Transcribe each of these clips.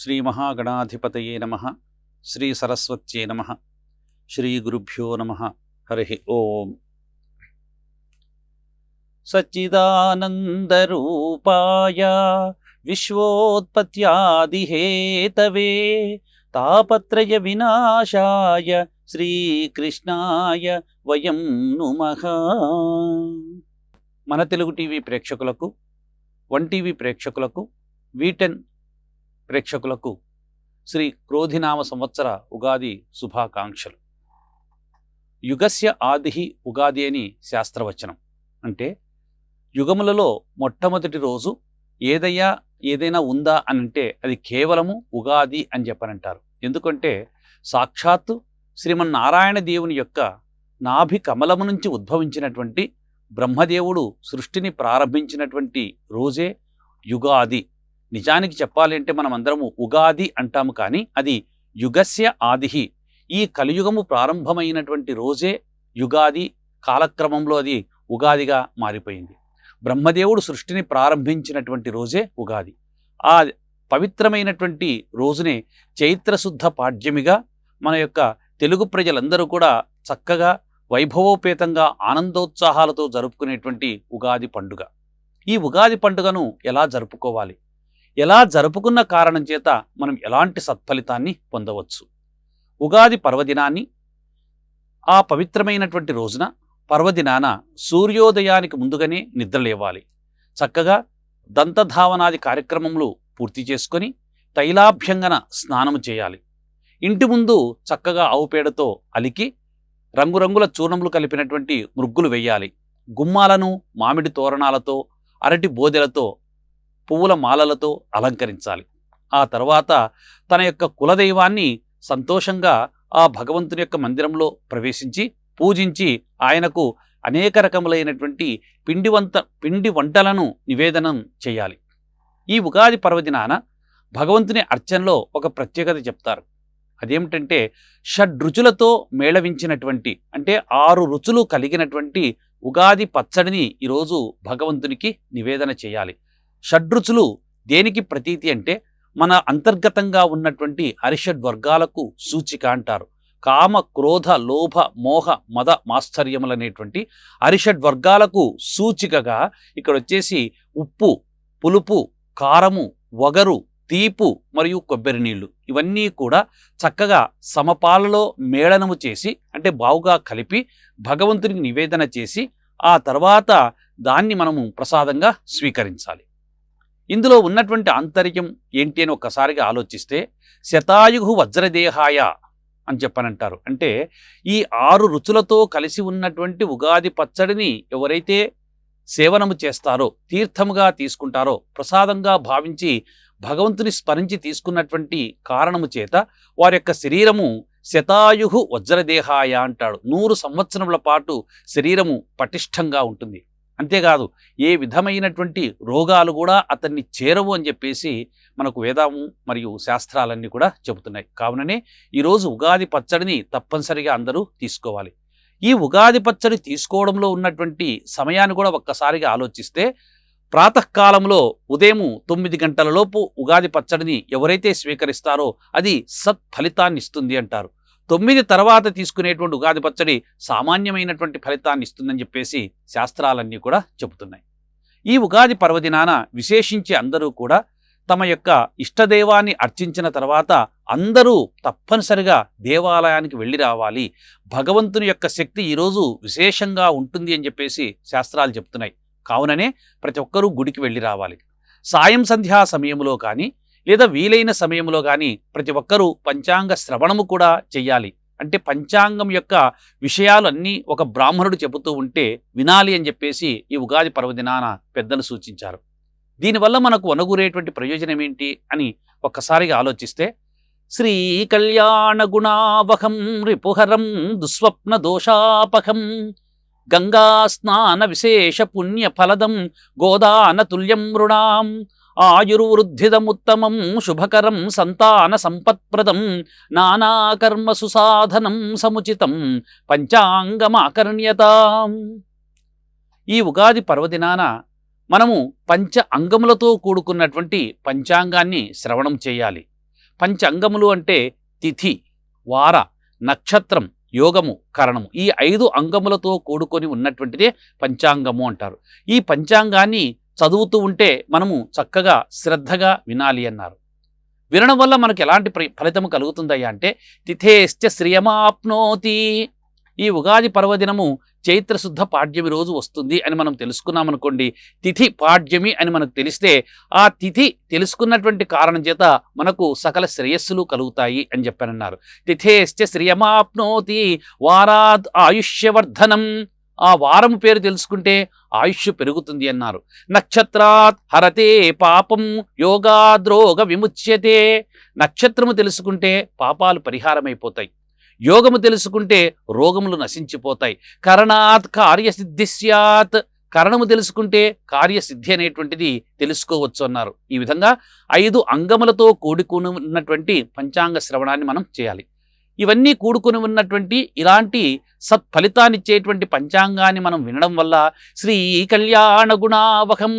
శ్రీ మహాగణాధిపతయే నమః. శ్రీ సరస్వత్యే నమః. శ్రీ గురుభ్యో నమః. హరి ఓం. సచ్చిదానందరూపాయ విశ్వోత్పత్యాదిహేతవే తాపత్రయ వినాశాయ శ్రీకృష్ణాయ వయం నుమః. మన తెలుగు టీవీ ప్రేక్షకులకు, వన్ టీవీ ప్రేక్షకులకు, V10 ప్రేక్షకులకు శ్రీ క్రోధినామ సంవత్సర ఉగాది శుభాకాంక్షలు. యుగస్య ఆదిహి ఉగాది అని శాస్త్రవచనం. అంటే యుగములలో మొట్టమొదటి రోజు ఏదైనా ఉందా అని అంటే అది కేవలము ఉగాది అని చెప్పనంటారు. ఎందుకంటే సాక్షాత్తు శ్రీమన్నారాయణ దేవుని యొక్క నాభి కమలము నుంచి ఉద్భవించినటువంటి బ్రహ్మదేవుడు సృష్టిని ప్రారంభించినటువంటి రోజే యుగాది. నిజానికి చెప్పాలి అంటే మనం అందరము ఉగాది అంటాము, కానీ అది యుగస్య ఆదిహి. ఈ కలియుగము ప్రారంభమైనటువంటి రోజే యుగాది. కాలక్రమంలో అది ఉగాదిగా మారిపోయింది. బ్రహ్మదేవుడు సృష్టిని ప్రారంభించినటువంటి రోజే ఉగాది. ఆ పవిత్రమైనటువంటి రోజునే చైత్రశుద్ధ పాడ్యమిగా మన యొక్క తెలుగు ప్రజలందరూ కూడా చక్కగా వైభవోపేతంగా ఆనందోత్సాహాలతో జరుపుకునేటువంటి ఉగాది పండుగ. ఈ ఉగాది పండుగను ఎలా జరుపుకోవాలి, ఎలా జరుపుకున్న కారణం చేత మనం ఎలాంటి సత్ఫలితాన్ని పొందవచ్చు? ఉగాది పర్వదినాన్ని, ఆ పవిత్రమైనటువంటి రోజున పర్వదినాన సూర్యోదయానికి ముందుగానే నిద్రలేవాలి. చక్కగా దంతధావనాది కార్యక్రమములు పూర్తి చేసుకొని తైలాభ్యంగన స్నానము చేయాలి. ఇంటి ముందు చక్కగా ఆవుపేడతో అలికి రంగురంగుల చూర్ణములు కలిపినటువంటి మృగ్గులు వేయాలి. గుమ్మాలను మామిడి తోరణాలతో, అరటి బోదెలతో, పువ్వుల మాలలతో అలంకరించాలి. ఆ తర్వాత తన యొక్క కులదైవాన్ని సంతోషంగా ఆ భగవంతుని యొక్క మందిరంలో ప్రవేశించి పూజించి ఆయనకు అనేక రకములైనటువంటి పిండి వంటలను నివేదనం చేయాలి. ఈ ఉగాది పర్వదినాన భగవంతుని అర్చనలో ఒక ప్రత్యేకత చెప్తారు. అదేమిటంటే షడ్రుచులతో మేళవించినటువంటి, అంటే 6 రుచులు కలిగినటువంటి ఉగాది పచ్చడిని ఈరోజు భగవంతునికి నివేదన చేయాలి. షడ్రుచులు దేనికి ప్రతీతి అంటే మన అంతర్గతంగా ఉన్నటువంటి అరిషడ్వర్గాలకు సూచిక అంటారు. కామ, క్రోధ, లోభ, మోహ, మద, మాశ్చర్యములనేటువంటి అరిషడ్వర్గాలకు సూచికగా ఇక్కడ వచ్చేసి ఉప్పు, పులుపు, కారము, వగరు, తీపు మరియు కొబ్బరి నీళ్లు ఇవన్నీ కూడా చక్కగా సమపాలలో మేళనము చేసి, అంటే బావుగా కలిపి భగవంతునికి నివేదన చేసి ఆ తర్వాత దాన్ని మనము ప్రసాదంగా స్వీకరించాలి. ఇందులో ఉన్నటువంటి ఆంతర్యం ఏంటి అని ఒక్కసారిగా ఆలోచిస్తే శతాయుగు వజ్రదేహాయ అని చెప్పనంటారు. అంటే ఈ 6 రుచులతో కలిసి ఉన్నటువంటి ఉగాది పచ్చడిని ఎవరైతే సేవనము చేస్తారో, తీర్థముగా తీసుకుంటారో, ప్రసాదంగా భావించి భగవంతుని స్మరించి తీసుకున్నటువంటి కారణము చేత వారి యొక్క శరీరము శతాయుహు వజ్రదేహాయ అంటాడు. 100 సంవత్సరముల పాటు శరీరము పటిష్టంగా ఉంటుంది. అంతేకాదు ఏ విధమైనటువంటి రోగాలు కూడా అతన్ని చేరవు అని చెప్పేసి మనకు వేదము మరియు శాస్త్రాలన్నీ కూడా చెబుతున్నాయి. కావుననే ఈరోజు ఉగాది పచ్చడిని తప్పనిసరిగా అందరూ తీసుకోవాలి. ఈ ఉగాది పచ్చడి తీసుకోవడంలో ఉన్నటువంటి సమయాన్ని కూడా ఒక్కసారిగా ఆలోచిస్తే ప్రాతకాలంలో ఉదయం 9 గంటల లోపు ఉగాది పచ్చడిని ఎవరైతే స్వీకరిస్తారో అది సత్ఫలితాన్ని ఇస్తుంది అంటారు. 9 తర్వాత తీసుకునేటువంటి ఉగాది పచ్చడి సామాన్యమైనటువంటి ఫలితాన్ని ఇస్తుందని చెప్పేసి శాస్త్రాలన్నీ కూడా చెబుతున్నాయి. ఈ ఉగాది పర్వదినాన విశేషించి అందరూ కూడా తమ యొక్క ఇష్టదైవాన్ని అర్చించిన తర్వాత అందరూ తప్పనిసరిగా దేవాలయానికి వెళ్ళి రావాలి. భగవంతుని యొక్క శక్తి ఈరోజు విశేషంగా ఉంటుంది అని చెప్పేసి శాస్త్రాలు చెప్తున్నాయి. కావుననే ప్రతి ఒక్కరూ గుడికి వెళ్ళి రావాలి. సాయం సంధ్యా సమయంలో కానీ లేదా వీలైన సమయంలో కానీ ప్రతి ఒక్కరూ పంచాంగ శ్రవణము కూడా చెయ్యాలి. అంటే పంచాంగం యొక్క విషయాలు అన్నీ ఒక బ్రాహ్మణుడు చెబుతూ ఉంటే వినాలి అని చెప్పేసి ఈ ఉగాది పర్వదినాన పెద్దలు సూచించారు. దీనివల్ల మనకు వనగూరేటువంటి ప్రయోజనం ఏంటి అని ఒక్కసారిగా ఆలోచిస్తే శ్రీ కళ్యాణ గుణావహం రిపుహరం దుస్వప్న దోషాపహం గంగా స్నాన విశేష పుణ్య ఫలదం గోదాన తుల్యం మృణాం ఆయుర్వృద్ధిదముత్తమం శుభకరం సంతాన సంపత్ప్రదం నానాకర్మసు సాధనం సముచితం పంచాంగమాకర్ణ్యతాం. ఈ ఉగాది పర్వదినాన మనము పంచ అంగములతో కూడుకున్నటువంటి పంచాంగాన్ని శ్రవణం చేయాలి. పంచ అంగములు అంటే తిథి, వార, నక్షత్రం, యోగము, కరణము, ఈ 5 అంగములతో కూడుకొని ఉన్నటువంటిదే పంచాంగము అంటారు. ఈ పంచాంగాన్ని చదువుతూ ఉంటే మనము చక్కగా శ్రద్ధగా వినాలి అన్నారు. వినడం వల్ల మనకు ఎలాంటి ఫలితము కలుగుతుందయ్యా అంటే తిథేశ్చ శ్రియమాప్నోతి. ఈ ఉగాది పర్వదినము చైత్రశుద్ధ పాడ్యమి రోజు వస్తుంది అని మనం తెలుసుకున్నామనుకోండి, తిథి పాడ్యమి అని మనకు తెలిస్తే ఆ తిథి తెలుసుకున్నటువంటి కారణం చేత మనకు సకల శ్రేయస్సులు కలుగుతాయి అని చెప్పానన్నారు. తిథేశ్చ శ్రియమాప్నోతి వారాత్ ఆయుష్యవర్ధనం. ఆ వారం పేరు తెలుసుకుంటే ఆయుష్ పెరుగుతుంది అన్నారు. నక్షత్రాత్ హరతే పాపం యోగాద్రోగ విముచ్యతే. నక్షత్రము తెలుసుకుంటే పాపాలు పరిహారమైపోతాయి, యోగము తెలుసుకుంటే రోగములు నశించిపోతాయి. కరణాత్ కార్యసిద్ధి స్యాత్. కరణము తెలుసుకుంటే కార్యసిద్ధి అనేటువంటిది తెలుసుకోవచ్చు అన్నారు. ఈ విధంగా 5 అంగములతో కూడుకుని ఉన్నటువంటి పంచాంగ శ్రవణాన్ని మనం చేయాలి. ఇవన్నీ కూడుకుని ఉన్నటువంటి ఇలాంటి సత్ఫలితాన్నిచ్చేటువంటి పంచాంగాన్ని మనం వినడం వల్ల శ్రీ కళ్యాణ గుణావహం,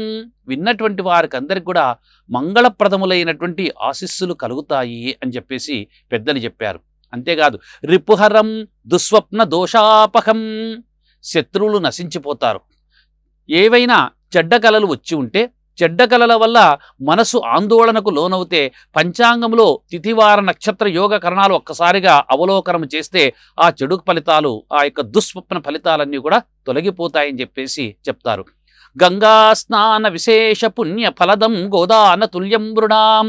విన్నటువంటి వారికి అందరికి కూడా మంగళప్రదములైనటువంటి ఆశీస్సులు కలుగుతాయి అని చెప్పేసి పెద్దలు చెప్పారు. అంతేకాదు రిపుహరం దుస్వప్న దోషాపహం, శత్రువులు నశించిపోతారు. ఏవైనా చెడ్డ కలలు వచ్చి ఉంటే చెడ్డ కలల వల్ల మనసు ఆందోళనకు లోనవుతే పంచాంగంలో తిథివార నక్షత్ర యోగ కరణాలు ఒక్కసారిగా అవలోకనం చేస్తే ఆ చెడు ఫలితాలు, ఆ యొక్క దుస్వప్న ఫలితాలన్నీ కూడా తొలగిపోతాయని చెప్పేసి చెప్తారు. గంగా స్నాన విశేష పుణ్య ఫలదం గోదాన తుల్యం మృణాం.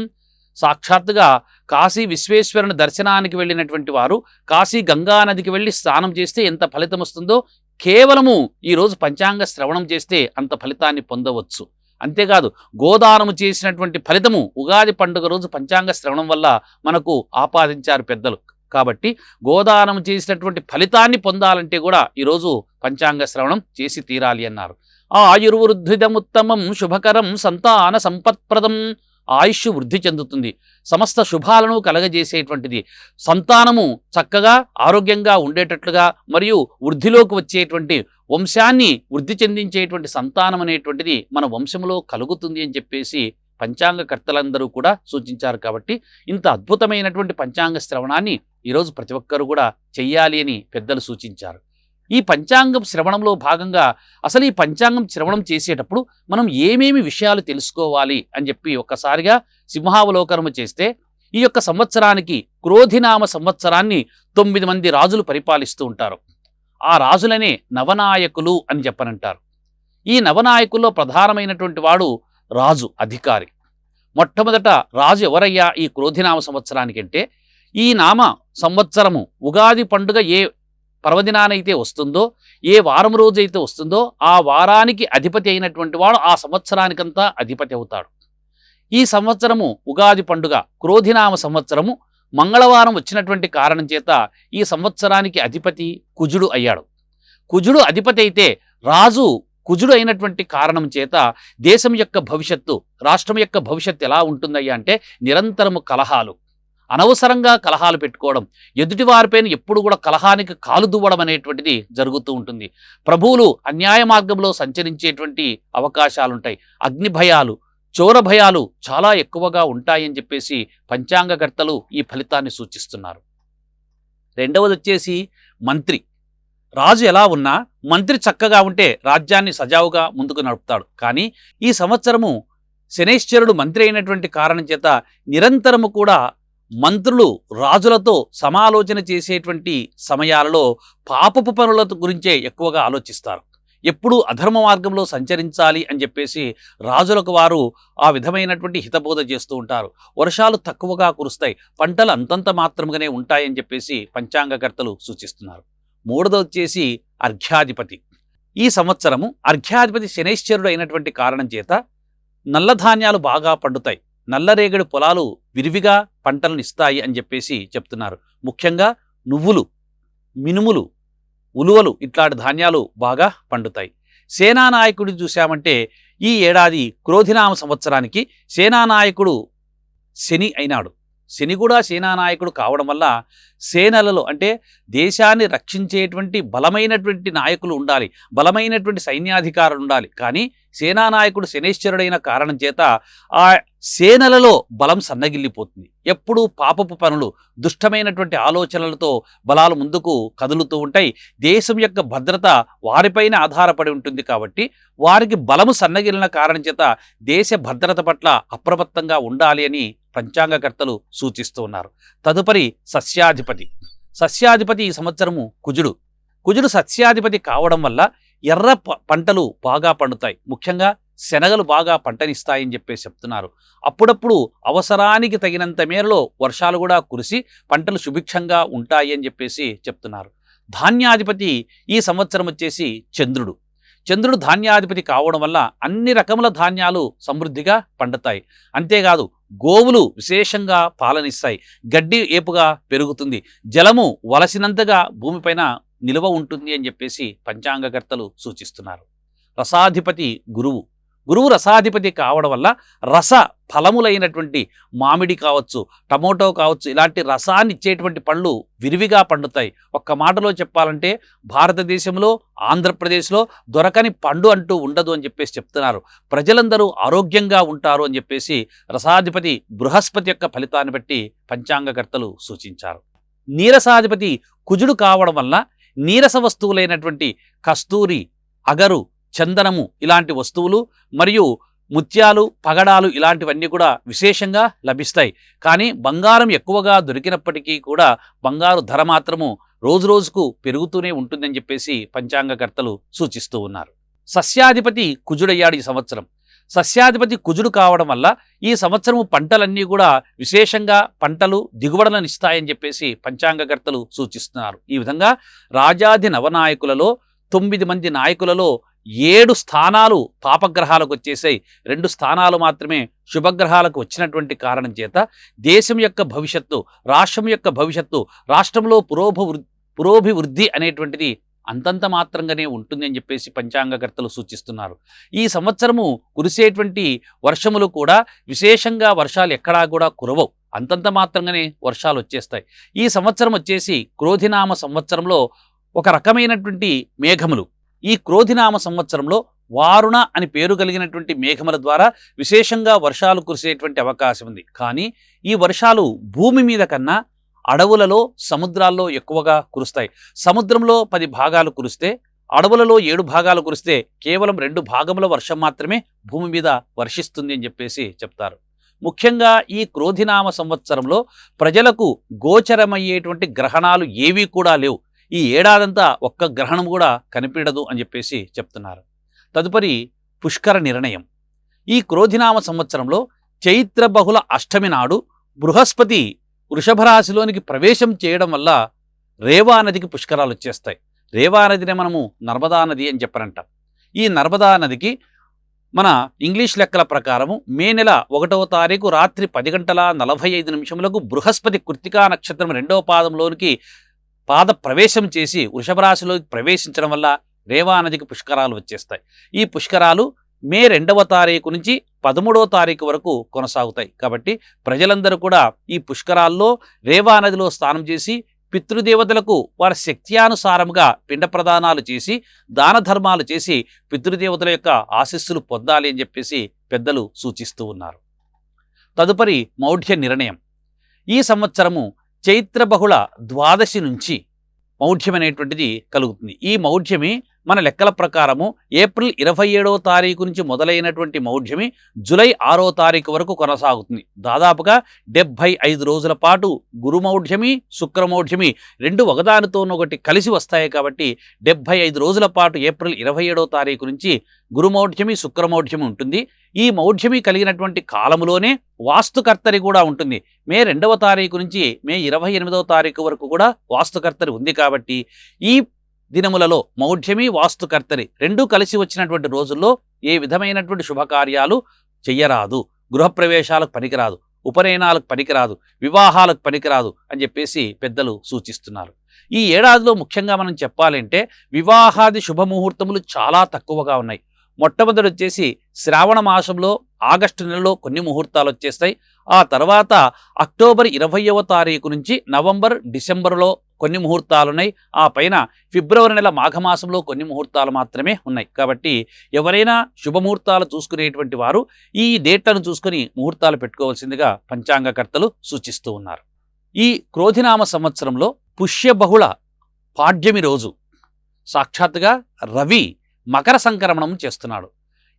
సాక్షాత్తుగా కాశీ విశ్వేశ్వరుని దర్శనానికి వెళ్ళినటువంటి వారు కాశీ గంగా నదికి వెళ్ళి స్నానం చేస్తే ఎంత ఫలితం వస్తుందో కేవలము ఈరోజు పంచాంగ శ్రవణం చేస్తే అంత ఫలితాన్ని పొందవచ్చు. అంతేకాదు గోదానము చేసినటువంటి ఫలితము ఉగాది పండుగ రోజు పంచాంగ శ్రవణం వల్ల మనకు ఆపాదించారు పెద్దలు. కాబట్టి గోదానం చేసినటువంటి ఫలితాన్ని పొందాలంటే కూడా ఈరోజు పంచాంగ శ్రవణం చేసి తీరాలి అన్నారు. ఆయుర్వృద్ధిదముత్తమం శుభకరం సంతాన సంపత్ప్రదం. ఆయుష్ వృద్ధి చెందుతుంది, సమస్త శుభాలను కలగజేసేటువంటిది. సంతానము చక్కగా ఆరోగ్యంగా ఉండేటట్లుగా మరియు వృద్ధిలోకి వచ్చేటువంటి వంశాన్ని వృద్ధి చెందించేటువంటి సంతానం అనేటువంటిది మన వంశంలో కలుగుతుంది అని చెప్పేసి పంచాంగకర్తలందరూ కూడా సూచించారు. కాబట్టి ఇంత అద్భుతమైనటువంటి పంచాంగ శ్రవణాన్ని ఈరోజు ప్రతి ఒక్కరు కూడా చెయ్యాలి అని పెద్దలు సూచించారు. ఈ పంచాంగం శ్రవణంలో భాగంగా అసలు ఈ పంచాంగం శ్రవణం చేసేటప్పుడు మనం ఏమేమి విషయాలు తెలుసుకోవాలి అని చెప్పి ఒక్కసారిగా సింహావలోకనము చేస్తే ఈ యొక్క సంవత్సరానికి క్రోధినామ సంవత్సరాన్ని 9 మంది రాజులు పరిపాలిస్తూ ఉంటారు. ఆ రాజులనే నవనాయకులు అని చెప్పనంటారు. ఈ నవనాయకుల్లో ప్రధానమైనటువంటి వాడు రాజు, అధికారి. మొట్టమొదట రాజు ఎవరయ్యా ఈ క్రోధినామ సంవత్సరానికంటే, ఈ నామ సంవత్సరము ఉగాది పండుగ ఏ పర్వదినానైతే వస్తుందో, ఏ వారం రోజైతే వస్తుందో ఆ వారానికి అధిపతి అయినటువంటి వాడు ఆ సంవత్సరానికంతా అధిపతి అవుతాడు. ఈ సంవత్సరము ఉగాది పండుగ క్రోధినామ సంవత్సరము మంగళవారం వచ్చినటువంటి కారణం చేత ఈ సంవత్సరానికి అధిపతి కుజుడు అయ్యాడు. కుజుడు అధిపతి అయితే రాజు కుజుడు అయినటువంటి కారణం చేత దేశం యొక్క భవిష్యత్తు, రాష్ట్రం యొక్క భవిష్యత్తు ఎలా ఉంటుందయ్యా అంటే నిరంతరము కలహాలు, అనవసరంగా కలహాలు పెట్టుకోవడం, ఎదుటి వారిపైన ఎప్పుడు కూడా కలహానికి కాలు దువ్వడం అనేటువంటిది జరుగుతూ ఉంటుంది. ప్రభువులు అన్యాయ మార్గంలో సంచరించేటువంటి అవకాశాలుంటాయి. అగ్ని భయాలు, చోర భయాలు చాలా ఎక్కువగా ఉంటాయని చెప్పేసి పంచాంగకర్తలు ఈ ఫలితాన్ని సూచిస్తున్నారు. రెండవది వచ్చేసి మంత్రి. రాజు ఎలా ఉన్నా మంత్రి చక్కగా ఉంటే రాజ్యాన్ని సజావుగా ముందుకు నడుపుతాడు. కానీ ఈ సంవత్సరము శనైశ్చరుడు మంత్రి అయినటువంటి కారణం చేత నిరంతరము కూడా మంత్రులు రాజులతో సమాలోచన చేసేటువంటి సమయాలలో పాపపు పనుల గురించే ఎక్కువగా ఆలోచిస్తారు. ఎప్పుడూ అధర్మ మార్గంలో సంచరించాలి అని చెప్పేసి రాజులకు వారు ఆ విధమైనటువంటి హితబోధ చేస్తూ ఉంటారు. వర్షాలు తక్కువగా కురుస్తాయి, పంటలు అంతంత మాత్రముగానే ఉంటాయని చెప్పేసి పంచాంగకర్తలు సూచిస్తున్నారు. మూడోది వచ్చేసి అర్ఘ్యాధిపతి. ఈ సంవత్సరము అర్ఘ్యాధిపతి శనైశ్చరుడు అయినటువంటి కారణం చేత నల్లధాన్యాలు బాగా పండుతాయి, నల్లరేగడి పొలాలు విరివిగా పంటలను ఇస్తాయి అని చెప్పేసి చెప్తున్నారు. ముఖ్యంగా నువ్వులు, మినుములు, ఉలువలు ఇట్లాంటి ధాన్యాలు బాగా పండుతాయి. సేనానాయకుడు చూశామంటే ఈ ఏడాది క్రోధినామ సంవత్సరానికి సేనానాయకుడు శని అయినాడు. శని కూడా సేనానాయకుడు కావడం వల్ల సేనలలో అంటే దేశాన్ని రక్షించేటువంటి బలమైనటువంటి నాయకులు ఉండాలి, బలమైనటువంటి సైన్యాధికారులు ఉండాలి. కానీ సేనానాయకుడు శనైశ్చరుడైన కారణం చేత ఆ సేనలలో బలం సన్నగిల్లిపోతుంది. ఎప్పుడూ పాపపు పనులు, దుష్టమైనటువంటి ఆలోచనలతో బలాలు ముందుకు కదులుతూ ఉంటాయి. దేశం యొక్క భద్రత వారిపైన ఆధారపడి ఉంటుంది కాబట్టి వారికి బలము సన్నగిలిన కారణం చేత దేశ భద్రత పట్ల అప్రమత్తంగా ఉండాలి అని పంచాంగకర్తలు సూచిస్తూ ఉన్నారు. తదుపరి సస్యాధిపతి. సస్యాధిపతి ఈ సంవత్సరము కుజుడు. కుజుడు సస్యాధిపతి కావడం వల్ల ఎర్ర పంటలు బాగా పండుతాయి. ముఖ్యంగా శనగలు బాగా పంటనిస్తాయని చెప్పేసి చెప్తున్నారు. అప్పుడప్పుడు అవసరానికి తగినంత మేరలో వర్షాలు కూడా కురిసి పంటలు సుభిక్షంగా ఉంటాయి అని చెప్పేసి చెప్తున్నారు. ధాన్యాధిపతి ఈ సంవత్సరం వచ్చేసి చంద్రుడు. చంద్రుడు ధాన్యాధిపతి కావడం వల్ల అన్ని రకముల ధాన్యాలు సమృద్ధిగా పండుతాయి. అంతేకాదు గోవులు విశేషంగా పాలనిస్తాయి. గడ్డి ఏపుగా పెరుగుతుంది. జలము వలసినంతగా భూమిపైన నిలువ ఉంటుంది అని చెప్పేసి పంచాంగకర్తలు సూచిస్తున్నారు. రసాధిపతి గురువు. గురువు రసాధిపతి కావడం వల్ల రస ఫలములైనటువంటి మామిడి కావచ్చు, టమోటో కావచ్చు, ఇలాంటి రసాన్ని ఇచ్చేటువంటి పళ్ళు విరివిగా పండుతాయి. ఒక్క మాటలో చెప్పాలంటే భారతదేశంలో, ఆంధ్రప్రదేశ్లో దొరకని పండు అంటూ ఉండదు అని చెప్పేసి చెప్తున్నారు. ప్రజలందరూ ఆరోగ్యంగా ఉంటారు అని చెప్పేసి రసాధిపతి బృహస్పతి యొక్క ఫలితాన్ని బట్టి పంచాంగకర్తలు సూచించారు. నీరసాధిపతి కుజుడు కావడం వల్ల నీరస వస్తువులైనటువంటి కస్తూరి, అగరు, చందనము ఇలాంటి వస్తువులు మరియు ముత్యాలు, పగడాలు ఇలాంటివన్నీ కూడా విశేషంగా లభిస్తాయి. కానీ బంగారం ఎక్కువగా దొరికినప్పటికీ కూడా బంగారు ధర మాత్రము రోజురోజుకు పెరుగుతూనే ఉంటుందని చెప్పేసి పంచాంగకర్తలు సూచిస్తూ ఉన్నారు. సస్యాధిపతి కుజుడయ్యాడు ఈ సంవత్సరం. సస్యాధిపతి కుజుడు కావడం వల్ల ఈ సంవత్సరము పంటలన్నీ కూడా విశేషంగా పంటలు దిగుబడులను ఇస్తాయని చెప్పేసి పంచాంగకర్తలు సూచిస్తున్నారు. ఈ విధంగా రాజాది నవనాయకులలో 9 మంది నాయకులలో 7 స్థానాలు పాపగ్రహాలకు వచ్చేసాయి. 2 స్థానాలు మాత్రమే శుభగ్రహాలకు వచ్చినటువంటి కారణం చేత దేశం యొక్క భవిష్యత్తు, రాష్ట్రం యొక్క భవిష్యత్తు, రాష్ట్రంలో పురోభివృద్ధి అనేటువంటిది అంతంత మాత్రంగానే ఉంటుంది అని చెప్పేసి పంచాంగకర్తలు సూచిస్తున్నారు. ఈ సంవత్సరము కురిసేటువంటి వర్షములు కూడా విశేషంగా వర్షాలు ఎక్కడా కూడా కురవవు. అంతంత మాత్రంగానే వర్షాలు వచ్చేస్తాయి. ఈ సంవత్సరం వచ్చేసి క్రోధినామ సంవత్సరంలో ఒక రకమైనటువంటి మేఘములు, ఈ క్రోధినామ సంవత్సరంలో వారుణ అని పేరు కలిగినటువంటి మేఘముల ద్వారా విశేషంగా వర్షాలు కురిసేటువంటి అవకాశం ఉంది. కానీ ఈ వర్షాలు భూమి మీద కన్నా అడవులలో, సముద్రాల్లో ఎక్కువగా కురుస్తాయి. సముద్రంలో 10 భాగాలు కురిస్తే, అడవులలో 7 భాగాలు కురిస్తే కేవలం 2 భాగముల వర్షం మాత్రమే భూమి మీద వర్షిస్తుంది అని చెప్పేసి చెప్తారు. ముఖ్యంగా ఈ క్రోధినామ సంవత్సరంలో ప్రజలకు గోచరమయ్యేటువంటి గ్రహణాలు ఏవీ కూడా లేవు. ఈ ఏడాదంతా ఒక్క గ్రహణం కూడా కనిపించదు అని చెప్పేసి చెప్తున్నారు. తదుపరి పుష్కర నిర్ణయం. ఈ క్రోధినామ సంవత్సరంలో చైత్ర బహుళ అష్టమి నాడు బృహస్పతి వృషభ రాశిలోనికి ప్రవేశం చేయడం వల్ల రేవా నదికి పుష్కరాలు వచ్చేస్తాయి. రేవా నదినే మనము నర్మదా నది అని చెప్పారంట. ఈ నర్మదా నదికి మన ఇంగ్లీష్ లెక్కల ప్రకారము మే నెల 1వ తారీఖు రాత్రి 10:45 బృహస్పతి కృత్తికా నక్షత్రం 2వ పాదంలోనికి పాద ప్రవేశం చేసి వృషభ రాశిలోకి ప్రవేశించడం వల్ల రేవా నదికి పుష్కరాలు వచ్చేస్తాయి. ఈ పుష్కరాలు మే 2వ తారీఖు నుంచి 13వ తారీఖు వరకు కొనసాగుతాయి. కాబట్టి ప్రజలందరూ కూడా ఈ పుష్కరాల్లో రేవా నదిలో స్నానం చేసి పితృదేవతలకు వారి శక్త్యానుసారముగా పిండ ప్రదానాలు చేసి దాన ధర్మాలు చేసి పితృదేవతల యొక్క ఆశీస్సులు పొందాలి అని చెప్పేసి పెద్దలు సూచిస్తూ ఉన్నారు. తదుపరి మౌఢ్య నిర్ణయం. ఈ సంవత్సరము చైత్ర బహుళ ద్వాదశి నుంచి మౌఢ్యం అనేటువంటిది కలుగుతుంది. ఈ మౌఢ్యమి మన లెక్కల ప్రకారము ఏప్రిల్ 27వ తారీఖు నుంచి మొదలైనటువంటి మౌఢ్యమి జూలై 6వ తారీఖు వరకు కొనసాగుతుంది. దాదాపుగా 75 రోజుల పాటు గురుమౌఢ్యమి, శుక్రమౌఢ్యమి 2 ఒకదానితోనొకటి కలిసి వస్తాయి. కాబట్టి 75 రోజుల పాటు ఏప్రిల్ 27వ తారీఖు నుంచి గురుమౌఢ్యమి, శుక్రమౌఢ్యమి ఉంటుంది. ఈ మౌఢ్యమి కలిగినటువంటి కాలములోనే వాస్తుకర్తరి కూడా ఉంటుంది. మే 2వ తారీఖు నుంచి మే 28వ తారీఖు వరకు కూడా వాస్తుకర్తరి ఉంది. కాబట్టి ఈ దినములలో మౌఢ్యమి, వాస్తుకర్తరి 2 కలిసి వచ్చినటువంటి రోజుల్లో ఏ విధమైనటువంటి శుభకార్యాలు చెయ్యరాదు. గృహప్రవేశాలకు పనికిరాదు, ఉపనయనాలకు పనికిరాదు, వివాహాలకు పనికిరాదు అని చెప్పేసి పెద్దలు సూచిస్తున్నారు. ఈ ఏడాదిలో ముఖ్యంగా మనం చెప్పాలంటే వివాహాది శుభముహూర్తములు చాలా తక్కువగా ఉన్నాయి. మొట్టమొదటి వచ్చేసి శ్రావణ మాసంలో ఆగస్టు నెలలో కొన్ని ముహూర్తాలు వచ్చేస్తాయి. ఆ తర్వాత అక్టోబర్ 20వ తారీఖు నుంచి నవంబర్, డిసెంబర్లో కొన్ని ముహూర్తాలు ఉన్నాయి. ఆ పైన ఫిబ్రవరి నెల మాఘమాసంలో కొన్ని ముహూర్తాలు మాత్రమే ఉన్నాయి. కాబట్టి ఎవరైనా శుభముహూర్తాలు చూసుకునేటువంటి వారు ఈ డేట్లను చూసుకొని ముహూర్తాలు పెట్టుకోవాల్సిందిగా పంచాంగకర్తలు సూచిస్తూ ఉన్నారు. ఈ క్రోధినామ సంవత్సరంలో పుష్యబహుళ పాడ్యమి రోజు సాక్షాత్తుగా రవి మకర సంక్రమణం చేస్తున్నాడు.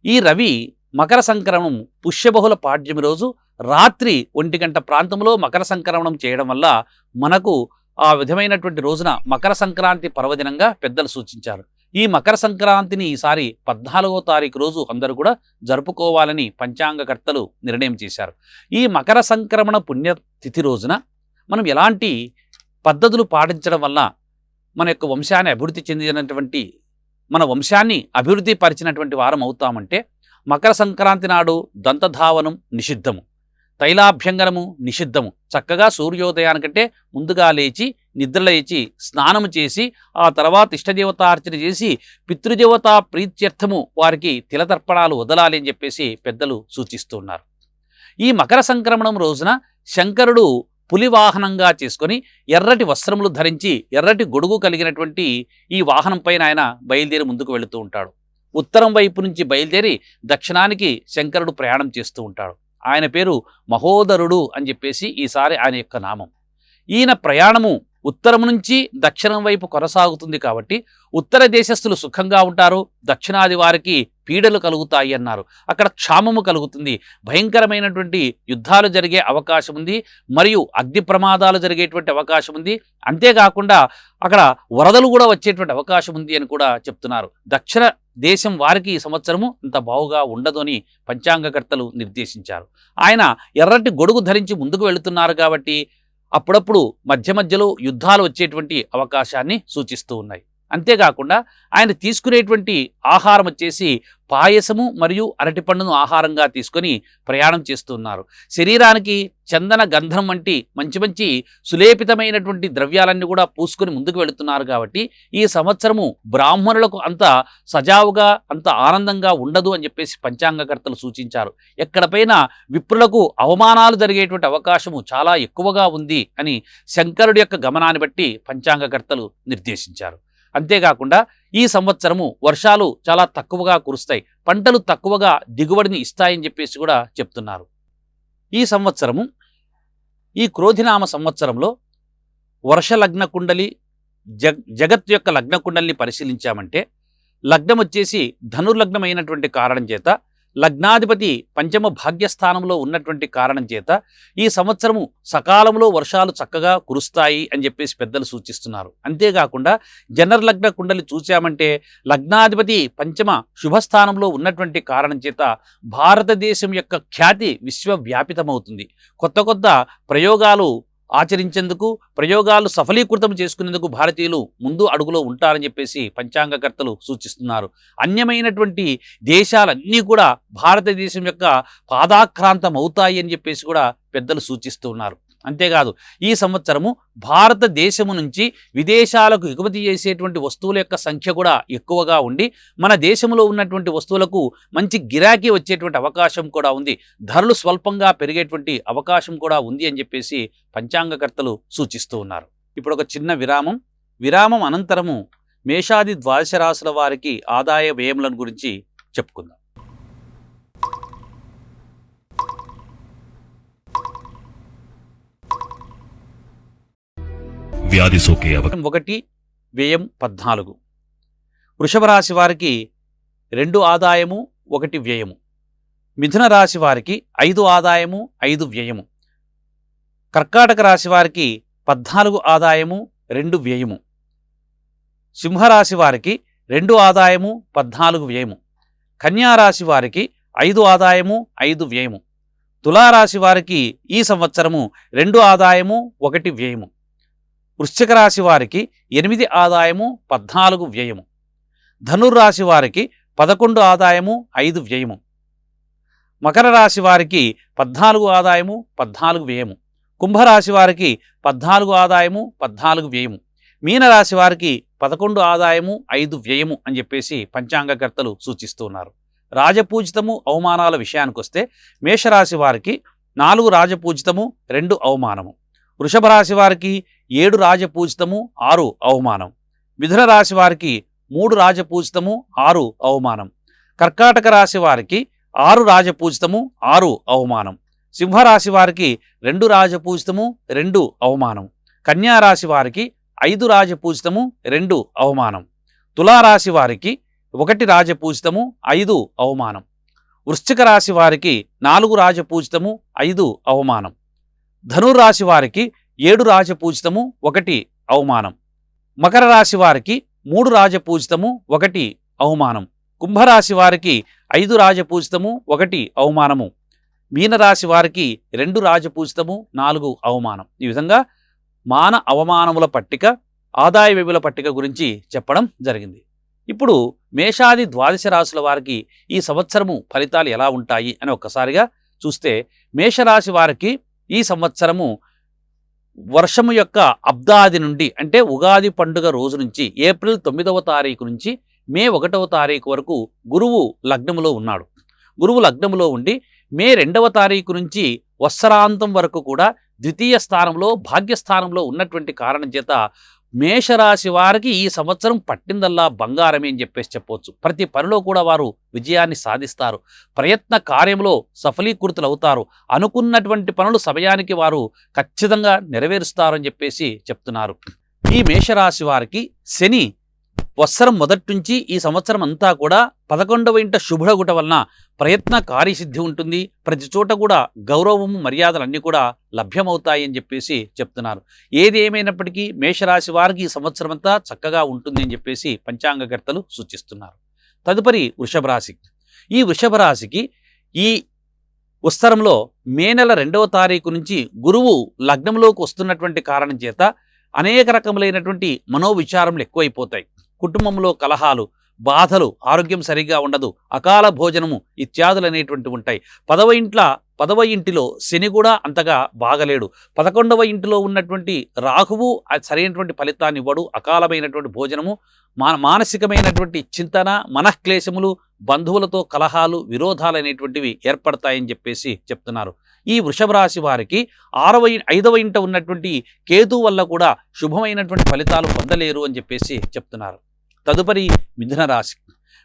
ఈ రవి మకర సంక్రమణం పుష్యబహుళ పాడ్యమి రోజు రాత్రి 1 గంట ప్రాంతంలో మకర సంక్రమణం చేయడం వల్ల మనకు ఆ విధమైనటువంటి రోజున మకర సంక్రాంతి పర్వదినంగా పెద్దలు సూచించారు. ఈ మకర సంక్రాంతిని ఈసారి 14వ తారీఖు రోజు అందరూ కూడా జరుపుకోవాలని పంచాంగకర్తలు నిర్ణయం చేశారు. ఈ మకర సంక్రమణ పుణ్యతిథి రోజున మనం ఎలాంటి పద్ధతులు పాటించడం వల్ల మన యొక్క వంశాన్ని అభివృద్ధి చెందినటువంటి మన వంశాన్ని అభివృద్ధి పరిచినటువంటి వారం అవుతామంటే, మకర సంక్రాంతి నాడు దంతధావనం నిషిద్ధము, తైలాభ్యంగనము నిషిద్ధము. చక్కగా సూర్యోదయానికంటే ముందుగా లేచి నిద్రలేచి స్నానము చేసి ఆ తర్వాత ఇష్టదేవతార్చన చేసి పితృదేవతా ప్రీత్యర్థము వారికి తిలతర్పణాలు వదలాలి అని చెప్పేసి పెద్దలు సూచిస్తున్నారు. ఈ మకర సంక్రమణం రోజున శంకరుడు పులి వాహనంగా చేసుకొని ఎర్రటి వస్త్రములు ధరించి ఎర్రటి గొడుగు కలిగినటువంటి ఈ వాహనం పైన ఆయన బయలుదేరి ముందుకు వెళుతూ ఉంటాడు. ఉత్తరం వైపు నుంచి బయలుదేరి దక్షిణానికి శంకరుడు ప్రయాణం చేస్తూ ఉంటాడు. ఆయన పేరు మహోదరుడు అని చెప్పేసి ఈసారి ఆయన యొక్క నామం. ఈయన ప్రయాణము ఉత్తరం నుంచి దక్షిణం వైపు కొనసాగుతుంది కాబట్టి ఉత్తర దేశస్థులు సుఖంగా ఉంటారు, దక్షిణాది వారికి పీడలు కలుగుతాయి అన్నారు. అక్కడ క్షామము కలుగుతుంది, భయంకరమైనటువంటి యుద్ధాలు జరిగే అవకాశం ఉంది, మరియు అగ్ని ప్రమాదాలు జరిగేటువంటి అవకాశం ఉంది. అంతేకాకుండా అక్కడ వరదలు కూడా వచ్చేటువంటి అవకాశం ఉంది అని కూడా చెప్తున్నారు. దక్షిణ దేశం వారికి ఈ సంవత్సరము ఇంత బావుగా ఉండదు అని పంచాంగకర్తలు నిర్దేశించారు. ఆయన ఎర్రటి గొడుగు ధరించి ముందుకు వెళుతున్నారు కాబట్టి అప్పుడప్పుడు మధ్య మధ్యలో యుద్ధాలు వచ్చేటువంటి అవకాశాన్ని సూచిస్తూ ఉన్నాయి. అంతేకాకుండా ఆయన తీసుకునేటువంటి ఆహారం వచ్చేసి పాయసము మరియు అరటిపండును ఆహారంగా తీసుకొని ప్రయాణం చేస్తున్నారు. శరీరానికి చందన గంధం వంటి మంచి మంచి సులేపితమైనటువంటి ద్రవ్యాలన్నీ కూడా పూసుకొని ముందుకు వెళుతున్నారు కాబట్టి ఈ సంవత్సరము బ్రాహ్మణులకు అంత సజావుగా అంత ఆనందంగా ఉండదు అని చెప్పేసి పంచాంగకర్తలు సూచించారు. ఎక్కడపైన విప్రులకు అవమానాలు జరిగేటువంటి అవకాశము చాలా ఎక్కువగా ఉంది అని శంకరుడి యొక్క గమనాన్ని బట్టి పంచాంగకర్తలు నిర్దేశించారు. అంతేకాకుండా ఈ సంవత్సరము వర్షాలు చాలా తక్కువగా కురుస్తాయి, పంటలు తక్కువగా దిగుబడిని ఇస్తాయని చెప్పేసి కూడా చెప్తున్నారు. ఈ సంవత్సరము ఈ క్రోధినామ సంవత్సరంలో వర్ష లగ్న కుండలి జగత్ యొక్క లగ్న కుండలిని పరిశీలించామంటే లగ్నం వచ్చేసి ధనుర్లగ్నం అయినటువంటి కారణం చేత, లగ్నాధిపతి పంచమ భాగ్యస్థానంలో ఉన్నటువంటి కారణం చేత ఈ సంవత్సరము సకాలంలో వర్షాలు చక్కగా కురుస్తాయి అని చెప్పేసి పెద్దలు సూచిస్తున్నారు. అంతేకాకుండా జనర్లగ్న కుండలి చూచామంటే లగ్నాధిపతి పంచమ శుభస్థానంలో ఉన్నటువంటి కారణం చేత భారతదేశం యొక్క ఖ్యాతి విశ్వవ్యాపితమవుతుంది. కొత్త కొత్త ప్రయోగాలు ఆచరించేందుకు, ప్రయోగాలు సఫలీకృతం చేసుకునేందుకు భారతీయులు ముందు అడుగులో ఉంటారని చెప్పేసి పంచాంగకర్తలు సూచిస్తున్నారు. అన్యమైనటువంటి దేశాలన్నీ కూడా భారతదేశం యొక్క పాదాక్రాంతం అవుతాయి అని చెప్పేసి కూడా పెద్దలు సూచిస్తూ ఉన్నారు. అంతేకాదు ఈ సంవత్సరము భారతదేశము నుంచి విదేశాలకు ఎగుమతి చేసేటువంటి వస్తువుల యొక్క సంఖ్య కూడా ఎక్కువగా ఉండి మన దేశంలో ఉన్నటువంటి వస్తువులకు మంచి గిరాకీ వచ్చేటువంటి అవకాశం కూడా ఉంది, ధరలు స్వల్పంగా పెరిగేటువంటి అవకాశం కూడా ఉంది అని చెప్పేసి పంచాంగకర్తలు సూచిస్తూ ఉన్నారు. ఇప్పుడు ఒక చిన్న విరామం అనంతరము మేషాది ద్వాదశ రాశుల వారికి ఆదాయ వ్యయములను గురించి చెప్పుకుందాం. వ్యాధి సోకే 1 వ్యయం 14. వృషభ రాశి వారికి 2 ఆదాయము 1 వ్యయము. మిథున రాశి వారికి 5 ఆదాయము 5 వ్యయము. కర్కాటక రాశి వారికి 14 ఆదాయము 2 వ్యయము. సింహరాశి వారికి 2 ఆదాయము 14 వ్యయము. కన్యా రాశి వారికి 5 ఆదాయము 5 వ్యయము. తులారాశి వారికి ఈ సంవత్సరము 2 ఆదాయము 1 వ్యయము. వృశ్చిక రాశి వారికి 8 ఆదాయము 14 వ్యయము. ధనుర్రాశి వారికి 11 ఆదాయము 5 వ్యయము. మకర రాశి వారికి 14 ఆదాయము 14 వ్యయము. కుంభరాశి వారికి 14 ఆదాయము 14 వ్యయము. మీనరాశి వారికి 11 ఆదాయము 5 వ్యయము అని చెప్పేసి పంచాంగకర్తలు సూచిస్తున్నారు. రాజపూజితము అవమానాల విషయానికి వస్తే మేషరాశి వారికి 4 రాజపూజితము 2 అవమానము. వృషభ రాశి వారికి 7 రాజపూజితము 6 అవమానం. మిథున రాశి వారికి 3 రాజపూజితము 6 అవమానం. కర్కాటక రాశి వారికి 6 రాజపూజితము 6 అవమానం. సింహరాశి వారికి 2 రాజపూజితము 2 అవమానం. కన్యా రాశి వారికి 5 రాజపూజితము 2 అవమానం. తులారాశి వారికి 1 రాజపూజితము 5 అవమానం. వృశ్చిక రాశి వారికి 4 రాజపూజితము 5 అవమానం. ధనురాశి వారికి 7 రాజపూజితము 1 అవమానం. మకర రాశి వారికి 3 రాజపూజితము 1 అవమానం. కుంభరాశి వారికి 5 రాజపూజితము 1 అవమానము. మీనరాశి వారికి 2 రాజపూజితము 4 అవమానం. ఈ విధంగా మాన అవమానముల పట్టిక, ఆదాయ వ్యయుల పట్టిక గురించి చెప్పడం జరిగింది. ఇప్పుడు మేషాది ద్వాదశ రాశుల వారికి ఈ సంవత్సరము ఫలితాలు ఎలా ఉంటాయి అని ఒక్కసారిగా చూస్తే, మేషరాశి వారికి ఈ సంవత్సరము వర్షము యొక్క అబ్దాది నుండి, అంటే ఉగాది పండుగ రోజు నుంచి ఏప్రిల్ 9వ తారీఖు నుంచి మే 1వ తారీఖు వరకు గురువు లగ్నములో ఉన్నాడు. గురువు లగ్నములో ఉండి మే 2వ తారీఖు నుంచి వత్సరాంతం వరకు కూడా ద్వితీయ స్థానంలో, భాగ్యస్థానంలో ఉన్నటువంటి కారణం చేత మేషరాశి వారికి ఈ సంవత్సరం పట్టిందల్లా బంగారమే అని చెప్పవచ్చు. ప్రతి పనిలో కూడా వారు విజయాన్ని సాధిస్తారు. ప్రయత్న కార్యంలో సఫలీకృతులవుతారు. అనుకున్నటువంటి పనులు సమయానికి వారు ఖచ్చితంగా నెరవేరుస్తారని చెప్తున్నారు. ఈ మేషరాశి వారికి శని వత్సరం మొదటి నుంచి ఈ సంవత్సరం అంతా కూడా 11వ ఇంట శుభుడగుట వలన ప్రయత్న కార్యసిద్ధి ఉంటుంది. ప్రతి చోట కూడా గౌరవము, మర్యాదలు కూడా లభ్యమవుతాయి అని చెప్తున్నారు. ఏది ఏమైనప్పటికీ మేషరాశి వారికి ఈ సంవత్సరం అంతా చక్కగా ఉంటుంది అని పంచాంగకర్తలు సూచిస్తున్నారు. తదుపరి వృషభ రాశి. ఈ వృషభ రాశికి ఈ ఉత్తరంలో మే నెల 2వ తారీఖు నుంచి గురువు లగ్నంలోకి వస్తున్నటువంటి కారణం చేత అనేక రకములైనటువంటి మనోవిచారములు ఎక్కువైపోతాయి. కుటుంబంలో కలహాలు, బాధలు, ఆరోగ్యం సరిగా ఉండదు, అకాల భోజనము ఇత్యాదులు అనేటువంటివి ఉంటాయి. 10వ ఇంటిలో శని కూడా అంతగా బాగలేడు. 11వ ఇంటిలో ఉన్నటువంటి రాహువు సరైనటువంటి ఫలితాన్ని ఇవ్వడు. అకాలమైనటువంటి భోజనము, మానసికమైనటువంటి చింతన, మనఃక్లేశములు, బంధువులతో కలహాలు, విరోధాలు అనేటువంటివి ఏర్పడతాయని చెప్తున్నారు. ఈ వృషభ రాశి వారికి 5వ ఇంట ఉన్నటువంటి కేతు వల్ల కూడా శుభమైనటువంటి ఫలితాలు పొందలేరు అని చెప్తున్నారు. తదుపరి మిథున రాశి.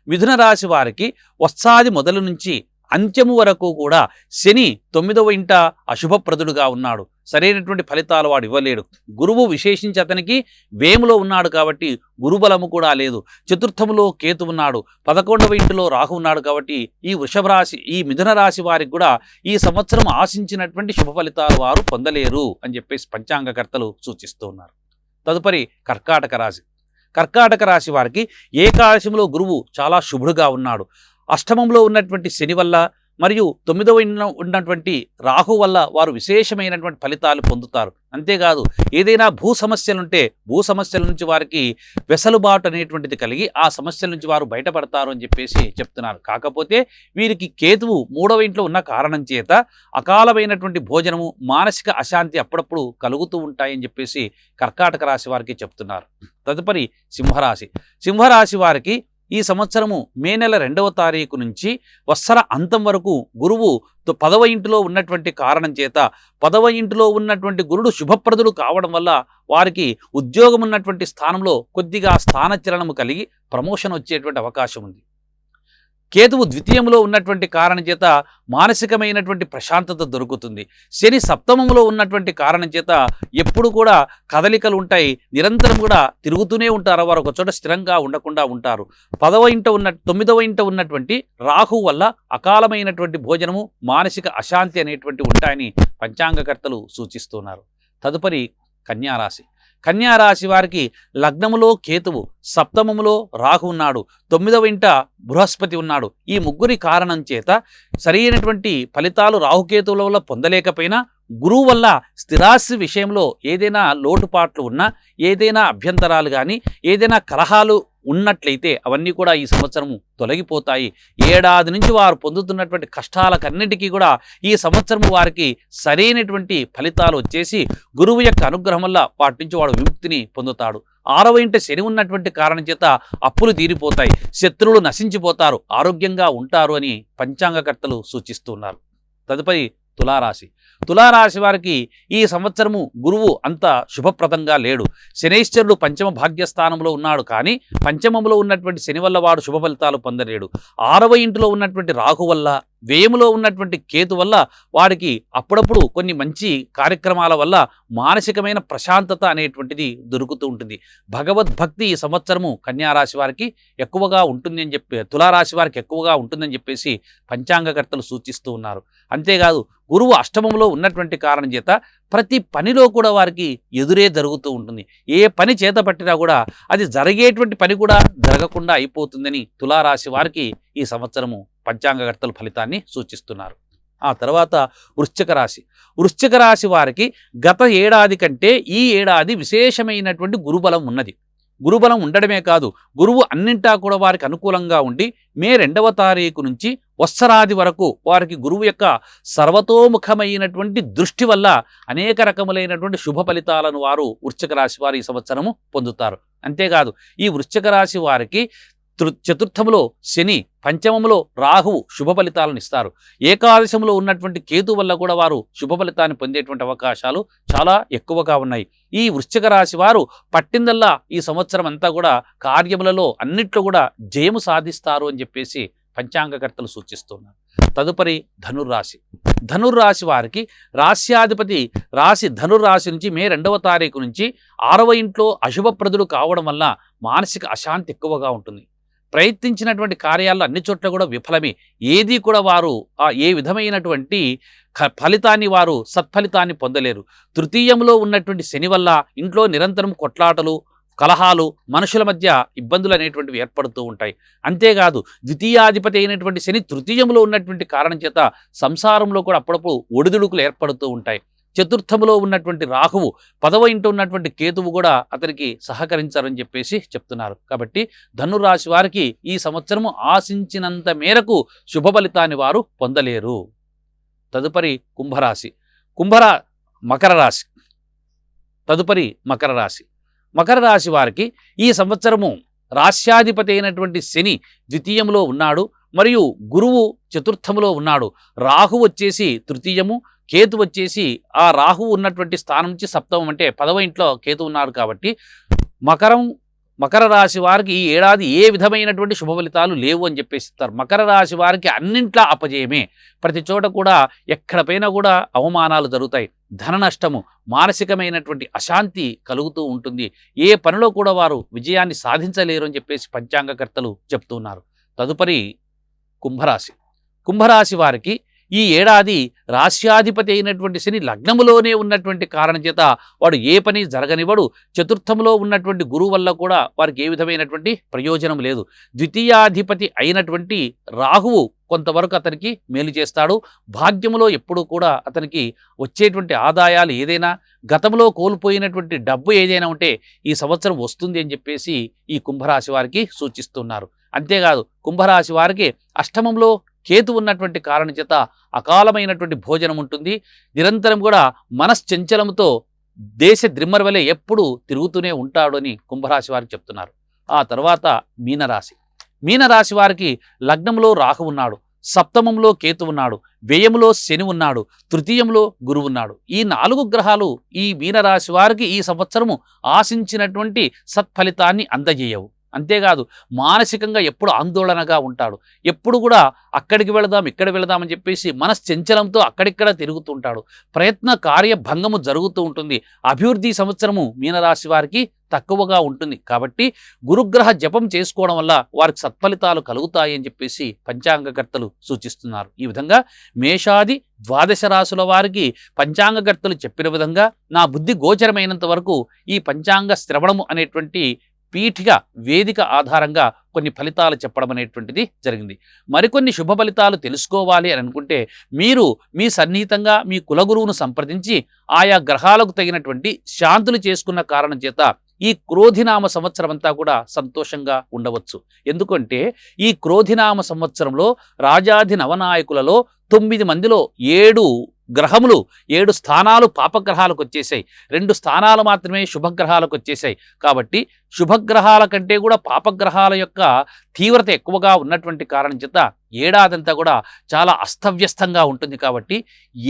మిథున రాశి వారికి వత్సాది మొదలు నుంచి అంత్యము వరకు కూడా శని 9వ ఇంట అశుభప్రదుడుగా ఉన్నాడు. సరైనటువంటి ఫలితాలు వాడు ఇవ్వలేడు. గురువు విశేషించి అతనికి వేములో ఉన్నాడు కాబట్టి గురుబలము కూడా లేదు. చతుర్థములో కేతు ఉన్నాడు. 11వ ఇంటిలో రాహు ఉన్నాడు కాబట్టి ఈ మిథున రాశి వారికి కూడా ఈ సంవత్సరం ఆశించినటువంటి శుభ ఫలితాలు వారు పొందలేరు అని పంచాంగకర్తలు సూచిస్తూ ఉన్నారు. తదుపరి కర్కాటక రాశి. కర్కాటక రాశి వారికి ఏకాదశంలో గురువు చాలా శుభుడుగా ఉన్నాడు. అష్టమంలో ఉన్నటువంటి శని వల్ల మరియు 9వ ఉన్నటువంటి రాహు వల్ల వారు విశేషమైనటువంటి ఫలితాలు పొందుతారు. అంతేకాదు ఏదైనా భూ సమస్యలుంటే భూ సమస్యల నుంచి వారికి వెసలుబాటు అనేటువంటిది కలిగి ఆ సమస్యల నుంచి వారు బయటపడతారు అని చెప్తున్నారు. కాకపోతే వీరికి కేతువు 3వ ఇంట్లో ఉన్న కారణం చేత అకాలమైనటువంటి భోజనము, మానసిక అశాంతి అప్పుడప్పుడు కలుగుతూ ఉంటాయని కర్కాటక రాశి వారికి చెప్తున్నారు. తదుపరి సింహరాశి. సింహరాశి వారికి ఈ సంవత్సరము మే నెల 2వ తారీఖు నుంచి వత్సర అంతం వరకు గురువు 10వ ఇంటిలో ఉన్నటువంటి కారణం చేత 10వ ఇంటిలో ఉన్నటువంటి గురుడు శుభప్రదుడు కావడం వల్ల వారికి ఉద్యోగం ఉన్నటువంటి స్థానంలో కొద్దిగా స్థానచలనము కలిగి ప్రమోషన్ వచ్చేటువంటి అవకాశం ఉంది. కేతువు ద్వితీయంలో ఉన్నటువంటి కారణం చేత మానసికమైనటువంటి ప్రశాంతత దొరుకుతుంది. శని సప్తమంలో ఉన్నటువంటి కారణం చేత ఎప్పుడు కూడా కదలికలు ఉంటాయి. నిరంతరం కూడా తిరుగుతూనే ఉంటారు. వారు ఒక చోట స్థిరంగా ఉండకుండా ఉంటారు. 9వ ఇంట ఉన్నటువంటి రాహు వల్ల అకాలమైనటువంటి భోజనము, మానసిక అశాంతి అనేటువంటి ఉంటాయని పంచాంగకర్తలు సూచిస్తున్నారు. తదుపరి కన్యారాశి. కన్యారాశి వారికి లగ్నములో కేతువు, సప్తమములో రాహు ఉన్నాడు, 9వ ఇంట బృహస్పతి ఉన్నాడు. ఈ ముగ్గురి కారణం చేత సరైనటువంటి ఫలితాలు రాహుకేతువుల వల్ల పొందలేకపోయినా గురువు వల్ల స్థిరాస్తి విషయంలో ఏదైనా లోటుపాట్లు ఉన్నా, ఏదైనా అభ్యంతరాలు కానీ, ఏదైనా కలహాలు ఉన్నట్లయితే అవన్నీ కూడా ఈ సంవత్సరము తొలగిపోతాయి. ఏడాది నుంచి వారు పొందుతున్నటువంటి కష్టాలకన్నిటికీ కూడా ఈ సంవత్సరము వారికి సరైనటువంటి ఫలితాలు వచ్చేసి గురువు యొక్క అనుగ్రహం వల్ల వాటి నుంచి వాడు విముక్తిని పొందుతాడు. 6వ ఇంట శని ఉన్నటువంటి కారణం చేత అప్పులు తీరిపోతాయి, శత్రువులు నశించిపోతారు, ఆరోగ్యంగా ఉంటారు అని పంచాంగకర్తలు సూచిస్తున్నారు. తదుపరి తులారాశి. తులారాశి వారికి ఈ సంవత్సరము గురువు అంత శుభప్రదంగా లేడు. శనైశ్చరుడు పంచమ భాగ్యస్థానంలో ఉన్నాడు, కానీ పంచమంలో ఉన్నటువంటి శని వల్ల వాడు శుభ ఫలితాలు పొందలేడు. 6వ ఇంటిలో ఉన్నటువంటి రాహు వల్ల, వ్యయములో ఉన్నటువంటి కేతు వల్ల వారికి అప్పుడప్పుడు కొన్ని మంచి కార్యక్రమాల వల్ల మానసికమైన ప్రశాంతత అనేటువంటిది దొరుకుతూ ఉంటుంది. భగవద్భక్తి ఈ సంవత్సరము కన్యారాశి వారికి ఎక్కువగా ఉంటుందని చెప్పి, తులారాశి వారికి ఎక్కువగా ఉంటుందని చెప్పేసి పంచాంగకర్తలు సూచిస్తూ ఉన్నారు. అంతేకాదు గురువు అష్టమంలో ఉన్నటువంటి కారణం చేత ప్రతి పనిలో కూడా వారికి ఎదురే జరుగుతూ ఉంటుంది. ఏ పని చేత పట్టినా కూడా అది జరిగేటువంటి పని కూడా జరగకుండా అయిపోతుందని తులారాశి వారికి ఈ సంవత్సరము పంచాంగకర్తలు ఫలితాన్ని సూచిస్తున్నారు. ఆ తర్వాత వృశ్చిక రాశి. వృశ్చిక రాశి వారికి గత ఏడాది కంటే ఈ ఏడాది విశేషమైనటువంటి గురుబలం ఉన్నది. గురుబలం ఉండడమే కాదు, గురువు అన్నింటా కూడా వారికి అనుకూలంగా ఉండి మే 2వ తారీఖు నుంచి వత్సరాది వరకు వారికి గురువు యొక్క సర్వతోముఖమైనటువంటి దృష్టి వల్ల అనేక రకములైనటువంటి శుభ ఫలితాలను వారు వృశ్చిక రాశి వారు ఈ సంవత్సరము పొందుతారు. అంతేకాదు ఈ వృశ్చిక రాశి వారికి చతుర్థములో శని, పంచమంలో రాహువు శుభ ఫలితాలను ఇస్తారు. ఏకాదశంలో ఉన్నటువంటి కేతు వల్ల కూడా వారు శుభ ఫలితాన్ని పొందేటువంటి అవకాశాలు చాలా ఎక్కువగా ఉన్నాయి. ఈ వృశ్చిక రాశి వారు పట్టిందల్లా ఈ సంవత్సరం అంతా కూడా కార్యములలో అన్నిట్లో కూడా జయము సాధిస్తారు అని చెప్పేసి పంచాంగకర్తలు సూచిస్తున్నారు. తదుపరి ధనుర్రాశి. ధనుర్రాశి వారికి రాశ్యాధిపతి రాశి ధనుర్రాశి నుంచి మే 2వ తారీఖు నుంచి 6వ ఇంట్లో అశుభప్రదుడు కావడం వల్ల మానసిక అశాంతి ఎక్కువగా ఉంటుంది. ప్రయత్నించినటువంటి కార్యాల్లో అన్ని చోట్ల కూడా విఫలమే. ఏది కూడా వారు ఏ విధమైనటువంటి ఫలితాన్ని వారు సత్ఫలితాన్ని పొందలేరు. తృతీయంలో ఉన్నటువంటి శని వల్ల ఇంట్లో నిరంతరం కొట్లాటలు, కలహాలు, మనుషుల మధ్య ఇబ్బందులు అనేటువంటివి ఏర్పడుతూ ఉంటాయి. అంతేకాదు ద్వితీయాధిపతి అయినటువంటి శని తృతీయంలో ఉన్నటువంటి కారణం చేత సంసారంలో కూడా అప్పుడప్పుడు ఒడిదుడుకులు ఏర్పడుతూ ఉంటాయి. చతుర్థములో ఉన్నటువంటి రాహువు, 10వ ఇంట ఉన్నటువంటి కేతువు కూడా అతనికి సహకరించారని చెప్పేసి చెప్తున్నారు. కాబట్టి ధనురాశి వారికి ఈ సంవత్సరము ఆశించినంత మేరకు శుభ ఫలితాన్ని వారు పొందలేరు. తదుపరి కుంభరాశి. మకర రాశి. తదుపరి మకర రాశి. మకర రాశి వారికి ఈ సంవత్సరము రాశ్యాధిపతి అయినటువంటి శని ద్వితీయంలో ఉన్నాడు, మరియు గురువు చతుర్థములో ఉన్నాడు. రాహు వచ్చేసి తృతీయము, కేతు వచ్చేసి ఆ రాహు ఉన్నటువంటి స్థానం నుంచి సప్తమం, అంటే 10వ ఇంట్లో కేతు ఉన్నారు. కాబట్టి మకర రాశి వారికి ఈ ఏడాది ఏ విధమైనటువంటి శుభ ఫలితాలు లేవు అని చెప్పేసి చెప్తారు. మకర రాశి వారికి అన్నింట్లా అపజయమే. ప్రతి చోట కూడా ఎక్కడపైనా కూడా అవమానాలు జరుగుతాయి, ధన నష్టము, మానసికమైనటువంటి అశాంతి కలుగుతూ ఉంటుంది. ఏ పనిలో కూడా వారు విజయాన్ని సాధించలేరు అని చెప్పేసి పంచాంగకర్తలు చెప్తున్నారు. తదుపరి కుంభరాశి. కుంభరాశి వారికి ఈ ఏడాది రాశ్యాధిపతి అయినటువంటి శని లగ్నములోనే ఉన్నటువంటి కారణం చేత వాడు ఏ పని జరగనివ్వడు. చతుర్థంలో ఉన్నటువంటి గురువు వల్ల కూడా వారికి ఏ విధమైనటువంటి ప్రయోజనం లేదు. ద్వితీయాధిపతి అయినటువంటి రాహువు కొంతవరకు అతనికి మేలు చేస్తాడు. భాగ్యములో ఎప్పుడూ కూడా అతనికి వచ్చేటువంటి ఆదాయాలు ఏదైనా, గతంలో కోల్పోయినటువంటి డబ్బు ఏదైనా ఉంటే ఈ సంవత్సరం వస్తుంది అని చెప్పేసి ఈ కుంభరాశి వారికి సూచిస్తున్నారు. అంతేకాదు కుంభరాశి వారికి అష్టమంలో కేతు ఉన్నటువంటి కారణం చేత అకాలమైనటువంటి భోజనం ఉంటుంది. నిరంతరం కూడా మనశ్చంచలంతో దేశ ద్రిమ్మర్ వలె ఎప్పుడు తిరుగుతూనే ఉంటాడు అని కుంభరాశి వారికి చెప్తున్నారు. ఆ తర్వాత మీనరాశి. మీనరాశి వారికి లగ్నంలో రాహు ఉన్నాడు, సప్తమంలో కేతు ఉన్నాడు, వ్యయంలో శని ఉన్నాడు, తృతీయంలో గురువు ఉన్నాడు. ఈ 4 గ్రహాలు ఈ మీనరాశి వారికి ఈ సంవత్సరము ఆశించినటువంటి సత్ఫలితాన్ని అందజేయవు. అంతేకాదు మానసికంగా ఎప్పుడు ఆందోళనగా ఉంటాడు. ఎప్పుడు కూడా అక్కడికి వెళదాం ఇక్కడ వెళదామని చెప్పేసి మనశ్చంచలంతో అక్కడిక్కడ తిరుగుతుంటాడు. ప్రయత్న కార్యభంగము జరుగుతూ ఉంటుంది. అభివృద్ధి సంవత్సరము మీనరాశి వారికి తక్కువగా ఉంటుంది. కాబట్టి గురుగ్రహ జపం చేసుకోవడం వల్ల వారికి సత్ఫలితాలు కలుగుతాయి అని చెప్పేసి పంచాంగకర్తలు సూచిస్తున్నారు. ఈ విధంగా మేషాది ద్వాదశ రాశుల వారికి పంచాంగకర్తలు చెప్పిన విధంగా నా బుద్ధి గోచరమైనంత వరకు ఈ పంచాంగ శ్రవణము అనేటువంటి పీఠిక వేదిక ఆధారంగా కొన్ని ఫలితాలు చెప్పడం అనేటువంటిది జరిగింది. మరికొన్ని శుభ ఫలితాలు తెలుసుకోవాలి అని అనుకుంటే మీరు మీ సన్నిహితంగా మీ కులగురువును సంప్రదించి ఆయా గ్రహాలకు తగినటువంటి శాంతులు చేసుకున్న కారణం చేత ఈ క్రోధినామ సంవత్సరం అంతా కూడా సంతోషంగా ఉండవచ్చు. ఎందుకంటే ఈ క్రోధినామ సంవత్సరంలో రాజాధి నవనాయకులలో 9 మందిలో 7 గ్రహములు 7 స్థానాలు పాపగ్రహాలకు వచ్చేసాయి, 2 స్థానాలు మాత్రమే శుభగ్రహాలకు వచ్చేసాయి. కాబట్టి శుభగ్రహాల కంటే కూడా పాపగ్రహాల యొక్క తీవ్రత ఎక్కువగా ఉన్నటువంటి కారణం చేత ఏడాదంతా కూడా చాలా అస్తవ్యస్తంగా ఉంటుంది. కాబట్టి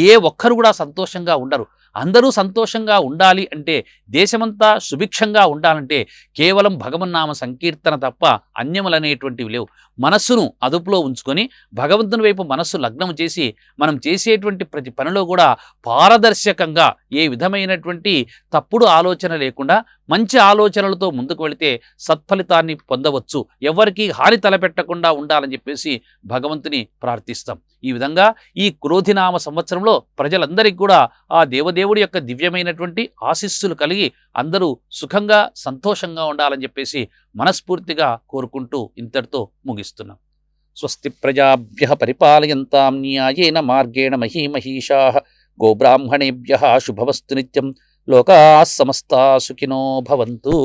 ఏ ఒక్కరు కూడా సంతోషంగా ఉండరు. అందరూ సంతోషంగా ఉండాలి అంటే, దేశమంతా సుభిక్షంగా ఉండాలంటే కేవలం భగవన్నామ సంకీర్తన తప్ప అన్యములనేటువంటివి లేవు. మనస్సును అదుపులో ఉంచుకొని భగవంతుని వైపు మనస్సు లగ్నం చేసి మనం చేసేటువంటి ప్రతి పనిలో కూడా పారదర్శకంగా ఏ విధమైనటువంటి తప్పుడు ఆలోచన లేకుండా మంచి ఆలోచనలతో ముందుకు వెళితే సత్ఫలితాన్ని పొందవచ్చు. ఎవరికి హాని తలపెట్టకుండా ఉండాలని చెప్పేసి భగవంతుని ప్రార్థిస్తాం. ఈ విధంగా ఈ క్రోధినామ సంవత్సరంలో ప్రజలందరికీ కూడా ఆ దేవదేవుడి యొక్క దివ్యమైనటువంటి ఆశీస్సులు కలిగి అందరూ సుఖంగా సంతోషంగా ఉండాలని చెప్పేసి మనస్ఫూర్తిగా కోరుకుంటూ ఇంతటితో ముగిస్తున్నాం. స్వస్తి ప్రజాభ్యః పరిపాలయంతాం న్యాయేన మార్గేణ మహీమహీషాః గోబ్రాహ్మణేభ్యః శుభమస్తు నిత్యం. లోకాః సమస్తాః సుఖినో భవంతు.